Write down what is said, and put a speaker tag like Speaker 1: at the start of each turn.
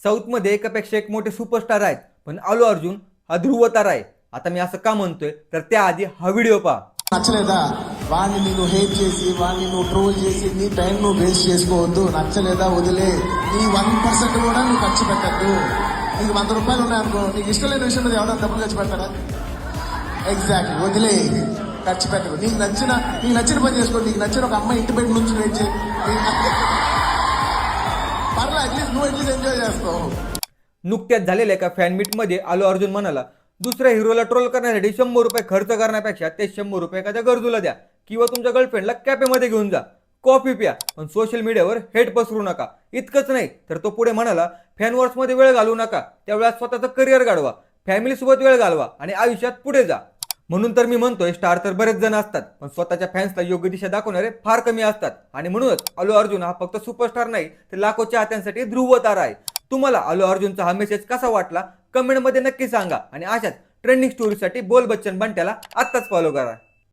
Speaker 1: South मध्ये एकापेक्षा एक मोठे सुपरस्टार आहेत, पण अल्लू अर्जुन हा ध्रुवतारा आहे. आता मी असं का म्हणतोय तर त्याआधी हा व्हिडिओ पहा.
Speaker 2: నచ్చలేదా వాడిని నేను హేట్ చేసి వాడిని నువ్వు ట్రోల్ చేసి నీ టైం నువ్వు వేస్ట్ చేసుకోవద్దు. నచ్చలేదా వదిలే. నీ 1% కూడా నువ్వు ఖర్చు పెట్టద్దు. నీకు 100 రూపాయలు ఉన్నాయనుకో, నీకు ఇష్టం లేని విషయం మీద ఎవరైనా డబ్బులు ఖర్చు పెడతారా? ఎగ్జాక్ట్లీ, వదిలే, ఖర్చు పెట్టదు. నీకు నచ్చిన పని చేసుకో. నీకు నచ్చిన ఒక అమ్మాయి ఇంటి బయట నుంచి వెయిట్ చేయి. పర్లే, అట్లీస్ట్ నువ్వు అట్లీస్ట్ ఎంజాయ్ చేస్తావు.
Speaker 1: नुकत्याच झालेल्या एका फॅन मीट मध्ये अल्लू अर्जुन म्हणाला, दुसऱ्या हिरोला ट्रोल करण्यासाठी 100 रुपये खर्च करण्यापेक्षा ते 100 रुपये एखाद्या गरजूला द्या किंवा तुमच्या गर्लफ्रेंडला कॅफेमध्ये घेऊन जा, कॉफी प्या, पण सोशल मीडियावर हेट पसरू नका. इतकंच नाही तर तो पुढे म्हणाला, फॅन मध्ये वेळ घालवू नका, त्यावेळेस स्वतःचं करिअर घडवा, फॅमिली सोबत वेळ घालवा आणि आयुष्यात पुढे जा. म्हणून तर मी म्हणतोय, स्टार तर बरेच जण असतात, पण स्वतःच्या फॅन्सला योग्य दिशा दाखवणारे फार कमी असतात. आणि म्हणूनच अल्लू अर्जुन हा फक्त सुपरस्टार नाही तर लाखो चाहत्यांसाठी ध्रुवतारा आहे. तुम्हाला अल्लू अर्जुनचा हा मेसेज कसा वाटला कमेंट मध्ये नक्की सांगा. आणि अशाच ट्रेंडिंग स्टोरीसाठी बोल बच्चन बंट्याला आत्ताच फॉलो करा.